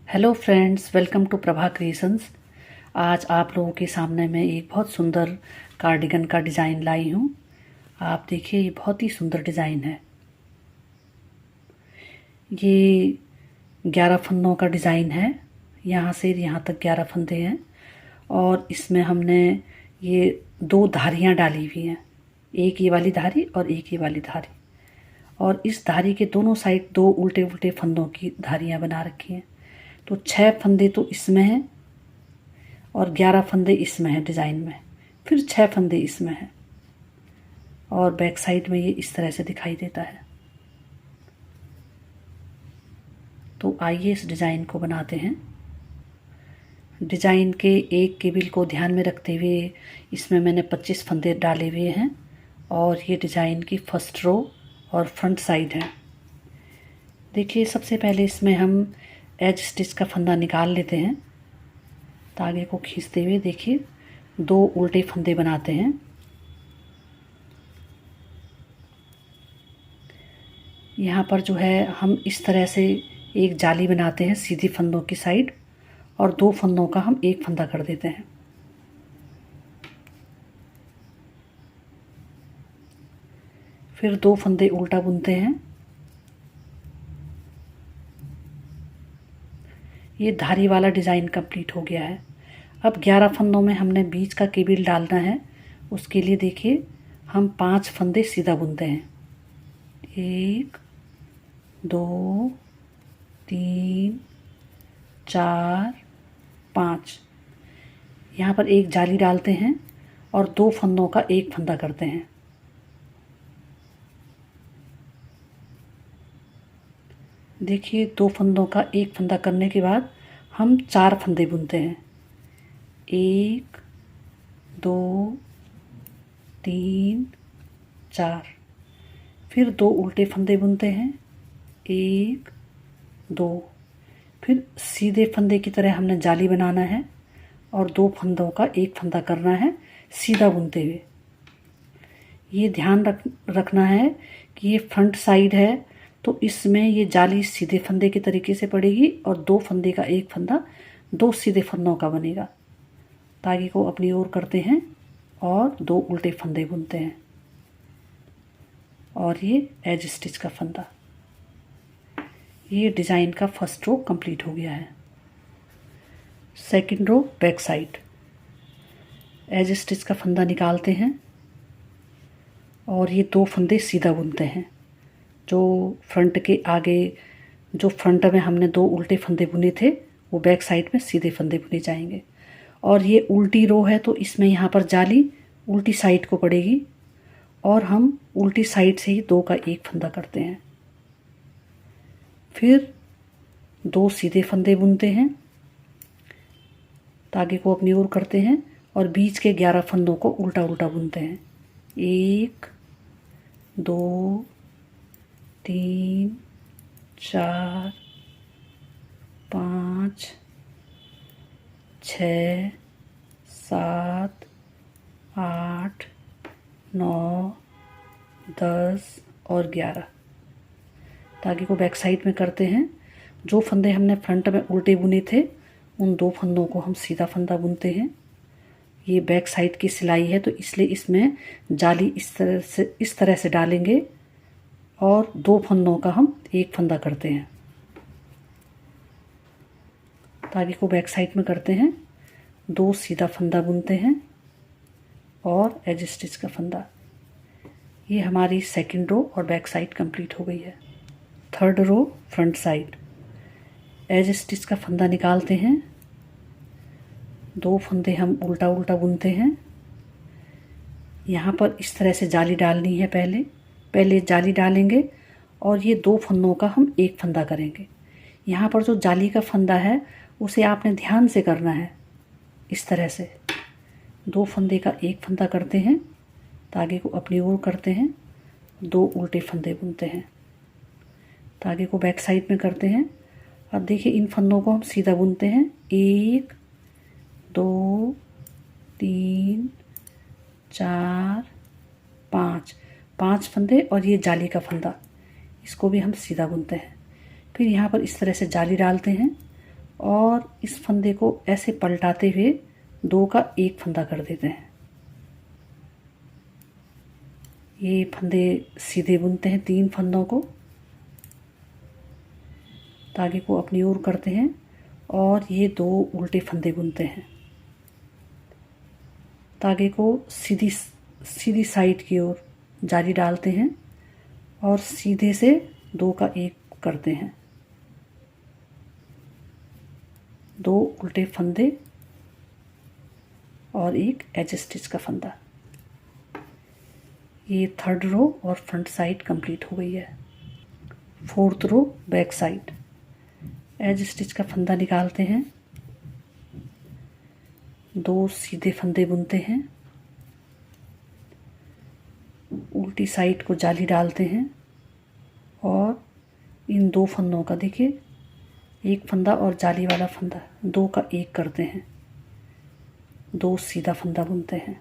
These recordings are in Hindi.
Hello friends, welcome to Prabha creations. आज आप लोगों के सामने मैं एक बहुत सुंदर कार्डिगन का डिज़ाइन लाई हूँ। आप देखिए, ये बहुत ही सुंदर डिज़ाइन है। ये 11 फंदों का डिज़ाइन है। यहाँ से यहाँ तक 11 फंदे हैं और इसमें हमने ये 2 धारियाँ डाली हुई हैं, एक ये वाली धारी और एक ये वाली धारी, और इस धारी के दोनों साइड 2 उल्टे उल्टे फंदों की धारियाँ बना रखी हैं। तो 6 फंदे तो इसमें हैं और 11 फंदे इसमें हैं डिज़ाइन में, फिर 6 फंदे इसमें हैं और बैक साइड में ये इस तरह से दिखाई देता है। तो आइए इस डिज़ाइन को बनाते हैं। डिज़ाइन के एक केबिल को ध्यान में रखते हुए इसमें मैंने 25 फंदे डाले हुए हैं और ये डिज़ाइन की फर्स्ट रो और फ्रंट साइड है। देखिए, सबसे पहले इसमें हम एज स्टिच का फंदा निकाल लेते हैं। धागे को खींचते हुए देखिए 2 उल्टे फंदे बनाते हैं। यहाँ पर जो है हम इस तरह से एक जाली बनाते हैं सीधी फंदों की साइड, और 2 फंदों का हम एक फंदा कर देते हैं। फिर 2 फंदे उल्टा बुनते हैं। ये धारी वाला डिज़ाइन कंप्लीट हो गया है। अब 11 फंदों में हमने बीच का केबिल डालना है। उसके लिए देखिए हम 5 फंदे सीधा बुनते हैं। 1 2 3 4 5। यहाँ पर एक जाली डालते हैं और 2 फंदों का एक फंदा करते हैं। देखिए, 2 फंदों का एक फंदा करने के बाद हम 4 फंदे बुनते हैं। 1 2 3 4। फिर 2 उल्टे फंदे बुनते हैं। 1 2। फिर सीधे फंदे की तरह हमने जाली बनाना है और 2 फंदों का एक फंदा करना है सीधा बुनते हुए। ये ध्यान रखना है कि ये फ्रंट साइड है, तो इसमें ये जाली सीधे फंदे के तरीके से पड़ेगी और 2 फंदे का एक फंदा 2 सीधे फंदों का बनेगा। धागे को अपनी ओर करते हैं और 2 उल्टे फंदे बुनते हैं और ये एज स्टिच का फंदा। ये डिज़ाइन का फर्स्ट रो कंप्लीट हो गया है। Second row back side. Edge stitch का फंदा निकालते हैं और ये 2 फंदे सीधा बुनते हैं। जो फ्रंट के आगे, जो फ्रंट में हमने 2 उल्टे फंदे बुने थे, वो बैक साइड में सीधे फंदे बुने जाएंगे। और ये उल्टी रो है, तो इसमें यहाँ पर जाली उल्टी साइड को पड़ेगी और हम उल्टी साइड से ही 2 का एक फंदा करते हैं। फिर 2 सीधे फंदे बुनते हैं, धागे को अपनी ओर करते हैं और बीच के 11 फंदों को उल्टा उल्टा बुनते हैं। 1 2 3 4 5 6 7 8 9 10 और 11। धागे को बैक साइड में करते हैं। जो फंदे हमने फ्रंट में उल्टे बुने थे, उन 2 फंदों को हम सीधा फंदा बुनते हैं। ये बैक साइड की सिलाई है, तो इसलिए इसमें जाली इस तरह से डालेंगे और 2 फंदों का हम एक फंदा करते हैं। धागे को बैक साइड में करते हैं, 2 सीधा फंदा बुनते हैं और एज स्टिच का फंदा। ये हमारी सेकंड रो और बैक साइड कंप्लीट हो गई है। Third row front side. Edge stitch का फंदा निकालते हैं, 2 फंदे हम उल्टा उल्टा बुनते हैं। यहाँ पर इस तरह से जाली डालनी है। पहले जाली डालेंगे और ये 2 फंदों का हम एक फंदा करेंगे। यहाँ पर जो जाली का फंदा है, उसे आपने ध्यान से करना है। इस तरह से 2 फंदे का एक फंदा करते हैं, धागे को अपनी ओर करते हैं, 2 उल्टे फंदे बुनते हैं, धागे को बैक साइड में करते हैं। अब देखिए, इन फंदों को हम सीधा बुनते हैं। 1 2 3 4 5। 5 फंदे और ये जाली का फंदा, इसको भी हम सीधा बुनते हैं। फिर यहाँ पर इस तरह से जाली डालते हैं और इस फंदे को ऐसे पलटाते हुए 2 का 1 फंदा कर देते हैं। ये फंदे सीधे बुनते हैं 3 फंदों को, धागे को अपनी ओर करते हैं और ये 2 उल्टे फंदे बुनते हैं। धागे को सीधी साइड की ओर जाली डालते हैं और सीधे से 2 का 1 करते हैं। 2 उल्टे फंदे और 1 एज स्टिच का फंदा। ये 3rd रो और फ्रंट साइड कंप्लीट हो गई है। 4th रो बैक साइड। एज स्टिच का फंदा निकालते हैं, 2 सीधे फंदे बुनते हैं, उल्टी साइड को जाली डालते हैं और इन 2 फंदों का देखिए 1 फंदा और जाली वाला फंदा 2 का 1 करते हैं। 2 सीधा फंदा बुनते हैं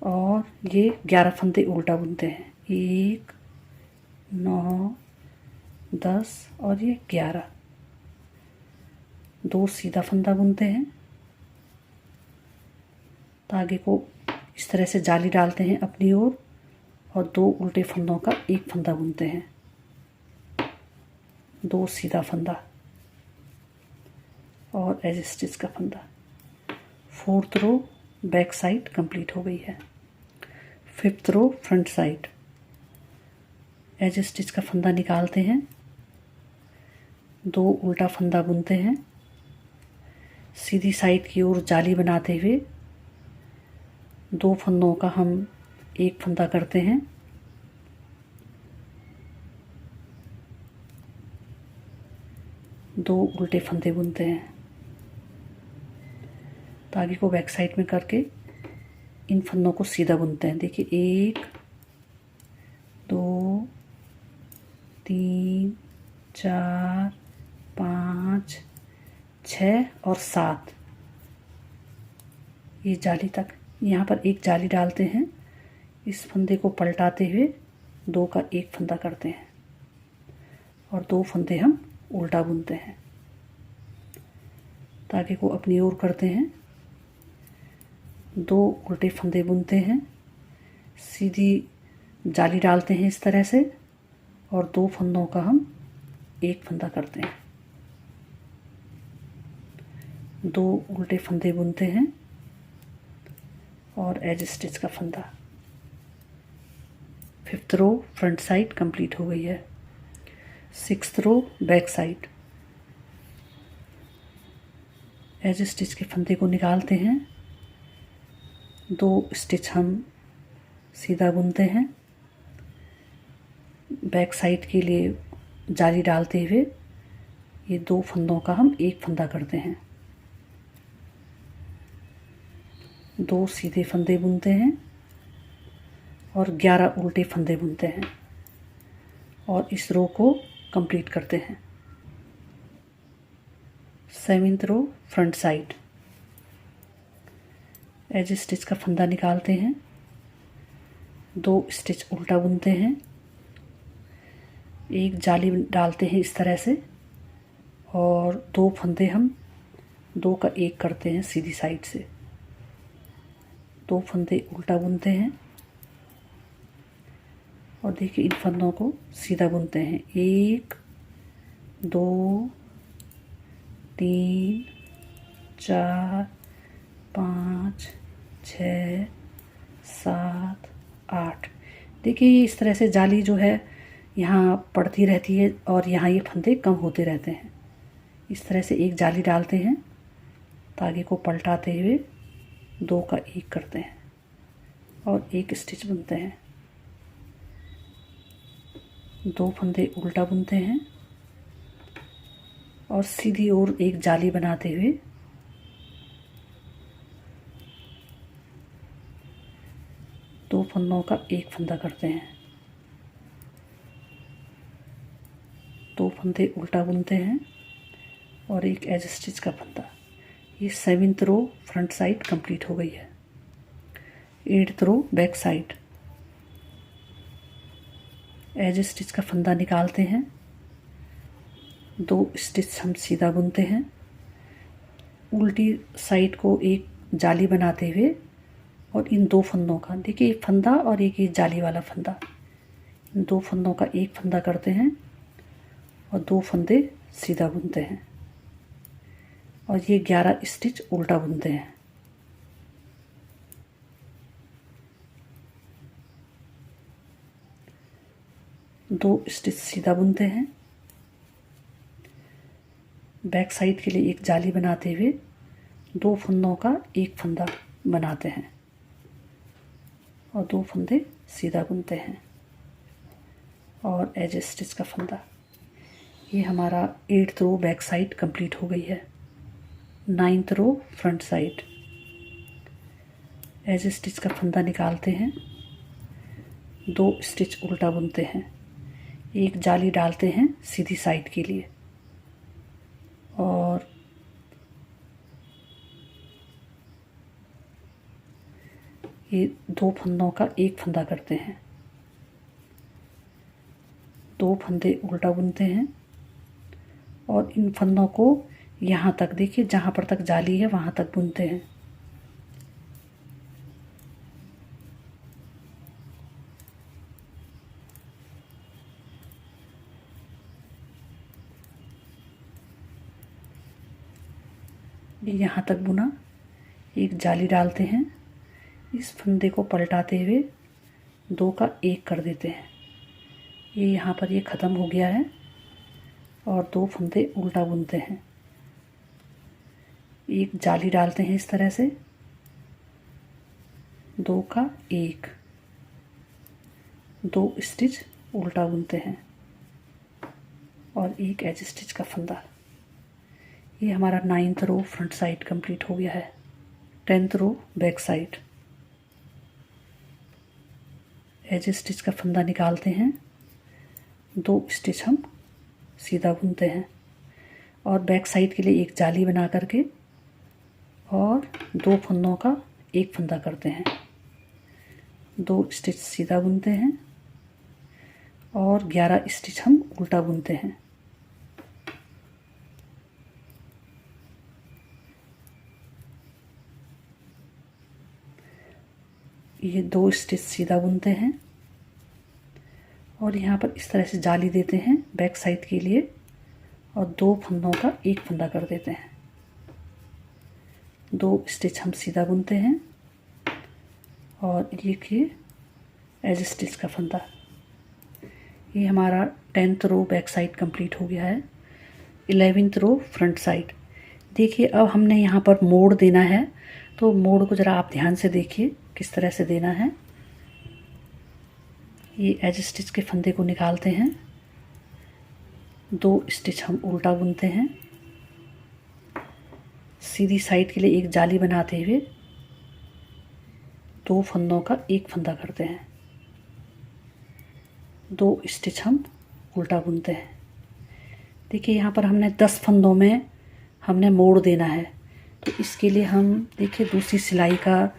और ये 11 फंदे उल्टा बुनते हैं। 1 9 10 और ये 11। 2 सीधा फंदा बुनते हैं, धागे को इस तरह से जाली डालते हैं अपनी ओर और 2 उल्टे फंदों का 1 फंदा बुनते हैं। 2 सीधा फंदा और एज स्टिच का फंदा। 4th रो बैक साइड कंप्लीट हो गई है। 5th रो फ्रंट साइड। एज स्टिच का फंदा निकालते हैं, 2 उल्टा फंदा बुनते हैं, सीधी साइड की ओर जाली बनाते हुए 2 फंदों का हम 1 फंदा करते हैं। दो उल्टे फंदे बुनते हैं। धागे को बैक साइड में करके इन फंदों को सीधा बुनते हैं। देखिए 1 2 3 4 5 6 और 7, ये जाली तक। यहाँ पर एक जाली डालते हैं, इस फंदे को पलटाते हुए 2 का 1 फंदा करते हैं और 2 फंदे हम उल्टा बुनते हैं। धागे को अपनी ओर करते हैं, 2 उल्टे फंदे बुनते हैं, सीधी जाली डालते हैं इस तरह से और 2 फंदों का हम 1 फंदा करते हैं। 2 उल्टे फंदे बुनते हैं और एज स्टिच का फंदा। 5th रो फ्रंट साइड कंप्लीट हो गई है। 6th रो बैक साइड। एज स्टिच के फंदे को निकालते हैं, 2 स्टिच हम सीधा बुनते हैं, बैक साइड के लिए जाली डालते हुए ये 2 फंदों का हम 1 फंदा करते हैं। 2 सीधे फंदे बुनते हैं और 11 उल्टे फंदे बुनते हैं और इस रो को कंप्लीट करते हैं। 7th रो फ्रंट साइड। एज स्टिच का फंदा निकालते हैं, 2 स्टिच उल्टा बुनते हैं, एक जाली डालते हैं इस तरह से और 2 फंदे हम 2 का 1 करते हैं सीधी साइड से। 2 फंदे उल्टा बुनते हैं और देखिए इन फंदों को सीधा बुनते हैं। 1 2 3 4 5 6 7 8। देखिए ये इस तरह से जाली जो है यहाँ पड़ती रहती है और यहाँ ये फंदे कम होते रहते हैं। इस तरह से एक जाली डालते हैं, धागे को पलटाते हुए 2 का 1 करते हैं और 1 स्टिच बुनते हैं। 2 फंदे उल्टा बुनते हैं और सीधी ओर एक जाली बनाते हुए 2 फंदों का 1 फंदा करते हैं। 2 फंदे उल्टा बुनते हैं और एक एज स्टिच का फंदा। ये 7th रो फ्रंट साइड कंप्लीट हो गई है। 8th रो बैक साइड। एज स्टिच का फंदा निकालते हैं, 2 स्टिच हम सीधा बुनते हैं, उल्टी साइड को एक जाली बनाते हुए और इन 2 फंदों का, देखिए एक फंदा और एक ये जाली वाला फंदा, इन 2 फंदों का एक फंदा करते हैं और 2 फंदे सीधा बुनते हैं और ये 11 स्टिच उल्टा बुनते हैं। दो स्टिच सीधा बुनते हैं, बैक साइड के लिए एक जाली बनाते हुए 2 फंदों का एक फंदा बनाते हैं और 2 फंदे सीधा बुनते हैं और एज स्टिच का फंदा। ये हमारा 8th रो बैक साइड कंप्लीट हो गई है। 9th रो फ्रंट साइड। एज स्टिच का फंदा निकालते हैं, 2 स्टिच उल्टा बुनते हैं, एक जाली डालते हैं सीधी साइड के लिए और ये 2 फंदों का एक फंदा करते हैं, 2 फंदे उल्टा बुनते हैं और इन फंदों को यहाँ तक, देखिए जहाँ पर तक जाली है वहाँ तक बुनते हैं। यहाँ तक बुना, एक जाली डालते हैं, इस फंदे को पलटाते हुए 2 का 1 कर देते हैं। ये यहाँ पर ये ख़त्म हो गया है और 2 फंदे उल्टा बुनते हैं, एक जाली डालते हैं इस तरह से, 2 का 1, 2 स्टिच उल्टा बुनते हैं और एक एज स्टिच का फंदा। ये हमारा 9th रो फ्रंट साइड कंप्लीट हो गया है। 10th रो बैक साइड। एज स्टिच का फंदा निकालते हैं, 2 स्टिच हम सीधा बुनते हैं और बैक साइड के लिए एक जाली बना करके और 2 फंदों का एक फंदा करते हैं, 2 स्टिच सीधा बुनते हैं और 11 स्टिच हम उल्टा बुनते हैं। ये 2 स्टिच सीधा बुनते हैं और यहाँ पर इस तरह से जाली देते हैं बैक साइड के लिए और 2 फंदों का एक फंदा कर देते हैं, 2 स्टिच हम सीधा बुनते हैं और ये एज स्टिच का फंदा। ये हमारा 10th रो बैक साइड कंप्लीट हो गया है। 11th रो फ्रंट साइड। देखिए अब हमने यहाँ पर मोड़ देना है, तो मोड़ को ज़रा आप ध्यान से देखिए किस तरह से देना है। ये एज स्टिच के फंदे को निकालते हैं, 2 स्टिच हम उल्टा बुनते हैं, सीधी साइड के लिए एक जाली बनाते हुए 2 फंदों का एक फंदा करते हैं, 2 स्टिच हम उल्टा बुनते हैं। देखिए यहाँ पर हमने 10 फंदों में हमने मोड़ देना है, तो इसके लिए हम देखिए दूसरी सिलाई का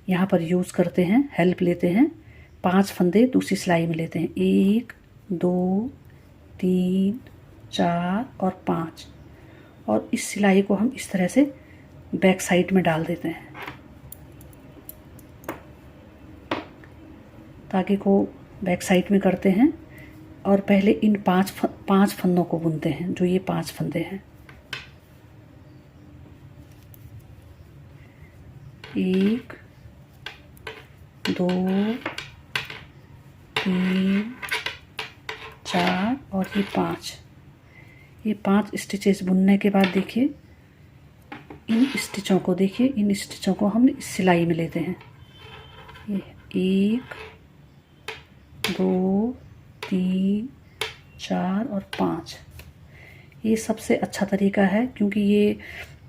यहाँ पर यूज़ करते हैं, हेल्प लेते हैं। 5 फंदे दूसरी सिलाई में लेते हैं, 1 2 3 4 और 5 और इस सिलाई को हम इस तरह से बैक साइड में डाल देते हैं ताकि को बैक साइड में करते हैं और पहले इन 5 फंदों को बुनते हैं, जो ये 5 फंदे हैं। 1 2 3 4 और ये 5। ये 5 स्टिचेस बुनने के बाद देखिए इन स्टिचों को, देखिए इन स्टिचों को हम सिलाई में लेते हैं। ये 1 2 3 4 और 5। ये सबसे अच्छा तरीका है क्योंकि ये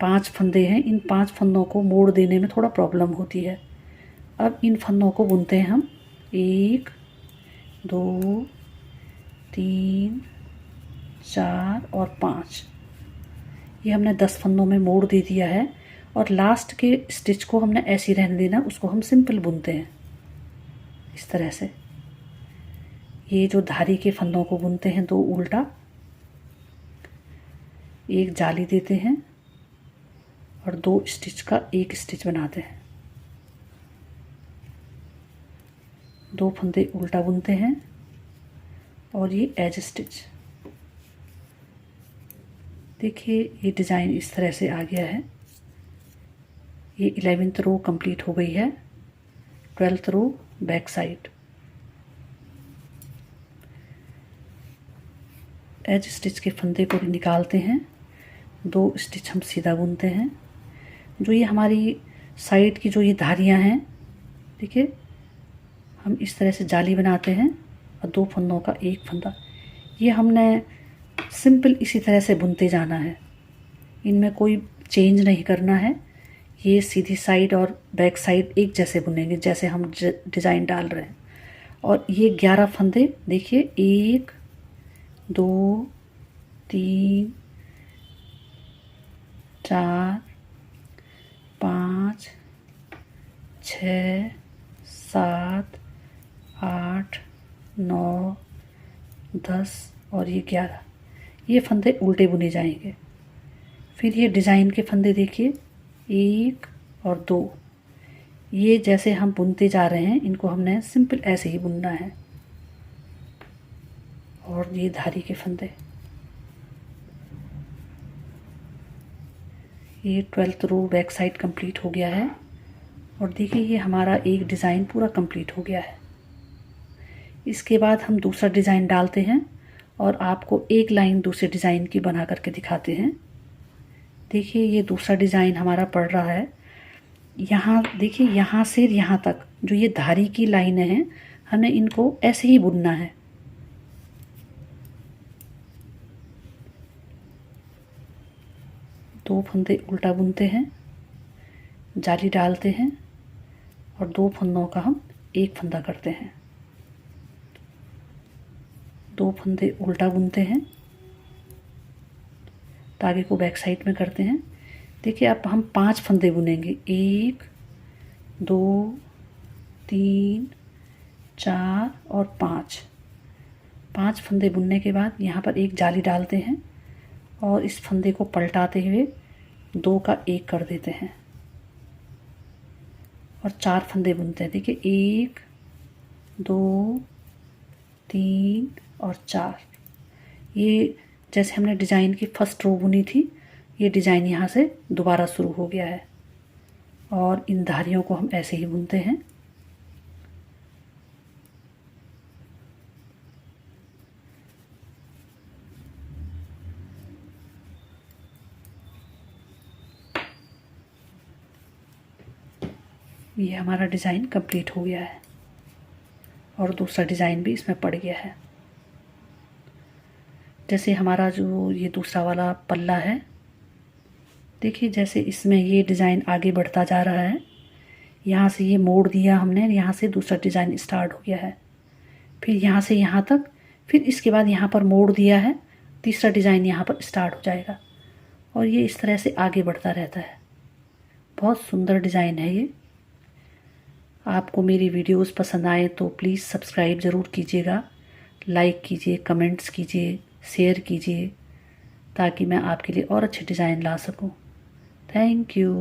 5 फंदे हैं, इन 5 फंदों को मोड़ देने में थोड़ा प्रॉब्लम होती है। अब इन फंदों को बुनते हैं हम 1 2 3 4 और 5। ये हमने 10 फंदों में मोड़ दे दिया है और लास्ट के स्टिच को हमने ऐसे ही रहने देना, उसको हम सिंपल बुनते हैं। इस तरह से। ये जो धारी के फंदों को बुनते हैं 2 उल्टा, एक जाली देते हैं और 2 स्टिच का 1 स्टिच बनाते हैं। 2 फंदे उल्टा बुनते हैं और ये एज स्टिच। देखिए ये डिज़ाइन इस तरह से आ गया है। ये 11th रो कंप्लीट हो गई है, 12th रो बैक साइड। एज स्टिच के फंदे को निकालते हैं, 2 स्टिच हम सीधा बुनते हैं। जो ये हमारी साइड की जो ये धारियां हैं, देखिए हम इस तरह से जाली बनाते हैं और 2 फंदों का 1 फंदा। ये हमने सिंपल इसी तरह से बुनते जाना है, इनमें कोई चेंज नहीं करना है। ये सीधी साइड और बैक साइड एक जैसे बुनेंगे जैसे हम डिज़ाइन डाल रहे हैं। और ये 11 फंदे देखिए, 1 2 3 4 5 6 7 8 9 10 और ये 11, ये फंदे उल्टे बुने जाएंगे। फिर ये डिज़ाइन के फंदे देखिए, 1 और 2, ये जैसे हम बुनते जा रहे हैं इनको हमने सिंपल ऐसे ही बुनना है। और ये धारी के फंदे, ये 12th रो बैक साइड कंप्लीट हो गया है। और देखिए ये हमारा एक डिज़ाइन पूरा कंप्लीट हो गया है। इसके बाद हम दूसरा डिज़ाइन डालते हैं और आपको एक लाइन दूसरे डिज़ाइन की बना करके दिखाते हैं। देखिए ये दूसरा डिज़ाइन हमारा पड़ रहा है। यहाँ देखिए, यहाँ से यहाँ तक जो ये धारी की लाइनें हैं, हमें इनको ऐसे ही बुनना है। दो फंदे उल्टा बुनते हैं, जाली डालते हैं और 2 फंदों का हम 1 फंदा करते हैं। 2 फंदे उल्टा बुनते हैं, धागे को बैक साइड में करते हैं। देखिए अब हम 5 फंदे बुनेंगे, 1 2 3 4 और 5 फंदे बुनने के बाद यहाँ पर एक जाली डालते हैं और इस फंदे को पलटाते हुए 2 का 1 कर देते हैं और 4 फंदे बुनते हैं। देखिए 1 2 3 और 4। ये जैसे हमने डिज़ाइन की फर्स्ट रो बुनी थी, ये डिज़ाइन यहाँ से दोबारा शुरू हो गया है। और इन धारियों को हम ऐसे ही बुनते हैं। ये हमारा डिज़ाइन कंप्लीट हो गया है और दूसरा डिज़ाइन भी इसमें पड़ गया है। जैसे हमारा जो ये दूसरा वाला पल्ला है, देखिए जैसे इसमें ये डिज़ाइन आगे बढ़ता जा रहा है। यहाँ से ये मोड़ दिया हमने, यहाँ से दूसरा डिज़ाइन स्टार्ट हो गया है। फिर यहाँ से यहाँ तक, फिर इसके बाद यहाँ पर मोड़ दिया है, तीसरा डिज़ाइन यहाँ पर स्टार्ट हो जाएगा और ये इस तरह से आगे बढ़ता रहता है। बहुत सुंदर डिज़ाइन है ये। आपको मेरी वीडियोस पसंद आए तो प्लीज़ सब्सक्राइब ज़रूर कीजिएगा, लाइक कीजिए, कमेंट्स कीजिए, शेयर कीजिए, ताकि मैं आपके लिए और अच्छे डिज़ाइन ला सकूं। Thank you.